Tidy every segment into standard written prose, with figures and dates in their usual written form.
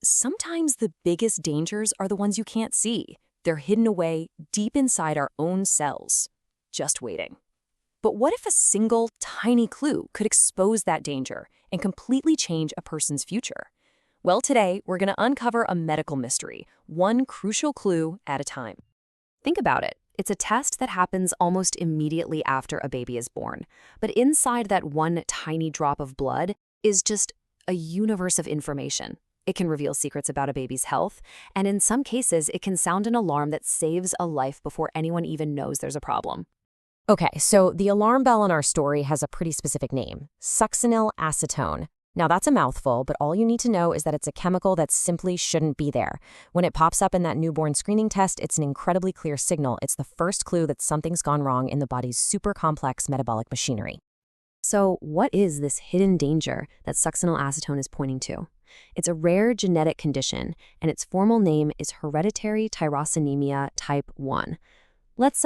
Sometimes the biggest dangers are the ones you can't see. They're hidden away deep inside our own cells, just waiting. But what if a single, tiny clue could expose that danger and completely change a person's future? Well, today, we're going to uncover a medical mystery, one crucial clue at a time. Think about it. It's a test that happens almost immediately after a baby is born. But inside that one tiny drop of blood is just a universe of information. It can reveal secrets about a baby's health, and in some cases, it can sound an alarm that saves a life before anyone even knows there's a problem. Okay, so the alarm bell in our story has a pretty specific name, succinylacetone. Now that's a mouthful, but all you need to know is that it's a chemical that simply shouldn't be there. When it pops up in that newborn screening test, it's an incredibly clear signal. It's the first clue that something's gone wrong in the body's super complex metabolic machinery. So what is this hidden danger that succinylacetone is pointing to? It's a rare genetic condition, and its formal name is hereditary tyrosinemia type 1. Let's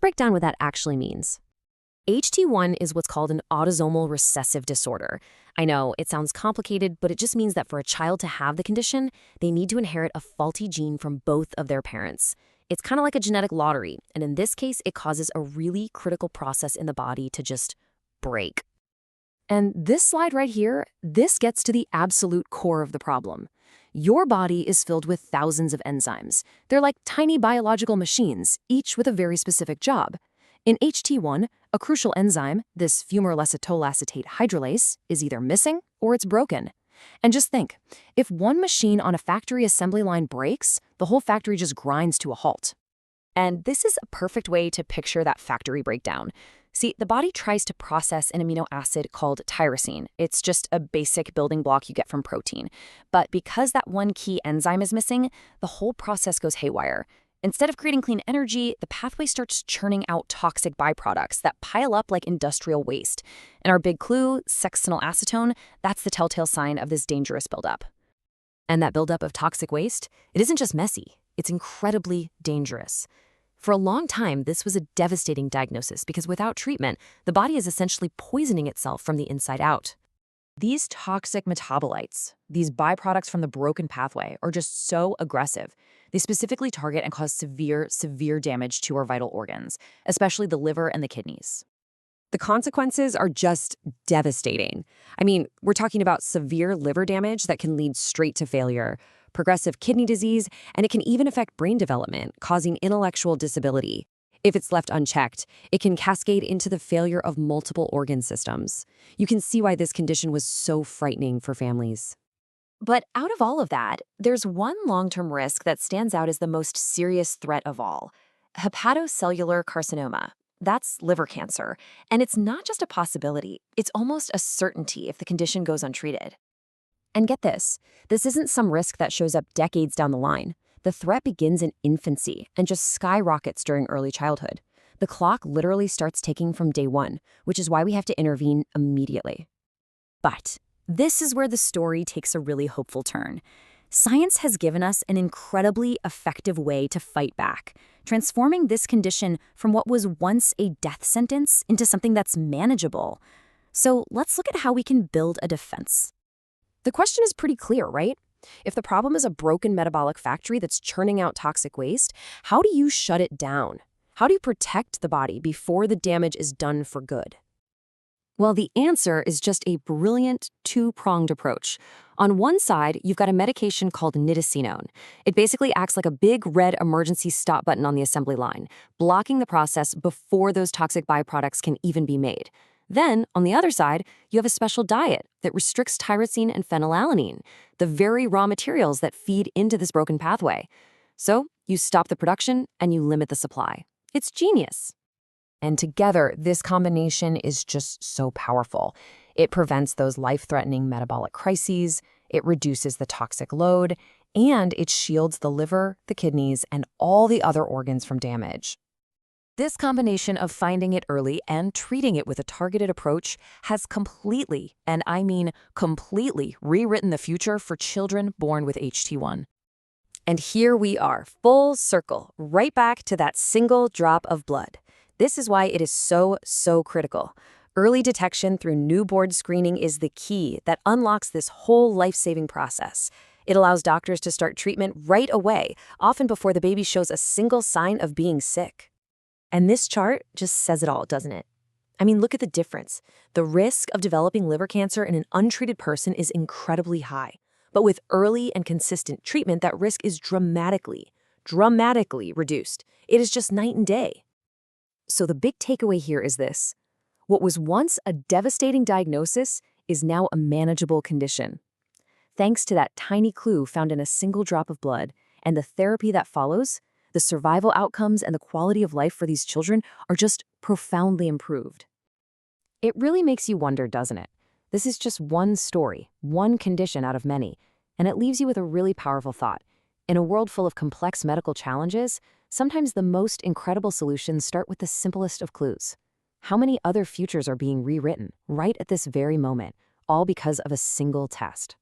break down what that actually means. HT1 is what's called an autosomal recessive disorder. I know, it sounds complicated, but it just means that for a child to have the condition, they need to inherit a faulty gene from both of their parents. It's kind of like a genetic lottery, and in this case, it causes a really critical process in the body to just break. And this slide right here, this gets to the absolute core of the problem. Your body is filled with thousands of enzymes. They're like tiny biological machines, each with a very specific job. In HT1, a crucial enzyme, this fumarylacetoacetate hydrolase, is either missing or it's broken. And just think, if one machine on a factory assembly line breaks, the whole factory just grinds to a halt. And this is a perfect way to picture that factory breakdown. See, the body tries to process an amino acid called tyrosine. It's just a basic building block you get from protein. But because that one key enzyme is missing, the whole process goes haywire. Instead of creating clean energy, the pathway starts churning out toxic byproducts that pile up like industrial waste. And our big clue, succinylacetone, that's the telltale sign of this dangerous buildup. And that buildup of toxic waste, it isn't just messy, it's incredibly dangerous. For a long time, this was a devastating diagnosis because without treatment, the body is essentially poisoning itself from the inside out. These toxic metabolites, these byproducts from the broken pathway, are just so aggressive. They specifically target and cause severe, severe damage to our vital organs, especially the liver and the kidneys. The consequences are just devastating. I mean, we're talking about severe liver damage that can lead straight to failure, progressive kidney disease, and it can even affect brain development, causing intellectual disability. If it's left unchecked, it can cascade into the failure of multiple organ systems. You can see why this condition was so frightening for families. But out of all of that, there's one long-term risk that stands out as the most serious threat of all: hepatocellular carcinoma. That's liver cancer, and it's not just a possibility, it's almost a certainty if the condition goes untreated. And get this isn't some risk that shows up decades down the line. The threat begins in infancy and just skyrockets during early childhood. The clock literally starts ticking from day one, which is why we have to intervene immediately. But this is where the story takes a really hopeful turn. Science has given us an incredibly effective way to fight back, transforming this condition from what was once a death sentence into something that's manageable. So let's look at how we can build a defense. The question is pretty clear, right? If the problem is a broken metabolic factory that's churning out toxic waste, how do you shut it down? How do you protect the body before the damage is done for good? Well, the answer is just a brilliant two-pronged approach. On one side, you've got a medication called Nitisinone. It basically acts like a big red emergency stop button on the assembly line, blocking the process before those toxic byproducts can even be made. Then, on the other side, you have a special diet that restricts tyrosine and phenylalanine, the very raw materials that feed into this broken pathway. So, you stop the production and you limit the supply. It's genius. And together, this combination is just so powerful. It prevents those life-threatening metabolic crises, it reduces the toxic load, and it shields the liver, the kidneys, and all the other organs from damage. This combination of finding it early and treating it with a targeted approach has completely, and I mean completely, rewritten the future for children born with HT1. And here we are, full circle, right back to that single drop of blood. This is why it is so critical. Early detection through newborn screening is the key that unlocks this whole life-saving process. It allows doctors to start treatment right away, often before the baby shows a single sign of being sick. And this chart just says it all, doesn't it? I mean, look at the difference. The risk of developing liver cancer in an untreated person is incredibly high. But with early and consistent treatment, that risk is dramatically reduced. It is just night and day. So the big takeaway here is this. What was once a devastating diagnosis is now a manageable condition. Thanks to that tiny clue found in a single drop of blood and the therapy that follows, the survival outcomes and the quality of life for these children are just profoundly improved. It really makes you wonder, doesn't it? This is just one story, one condition out of many, and it leaves you with a really powerful thought. In a world full of complex medical challenges, sometimes the most incredible solutions start with the simplest of clues. How many other futures are being rewritten right at this very moment, all because of a single test?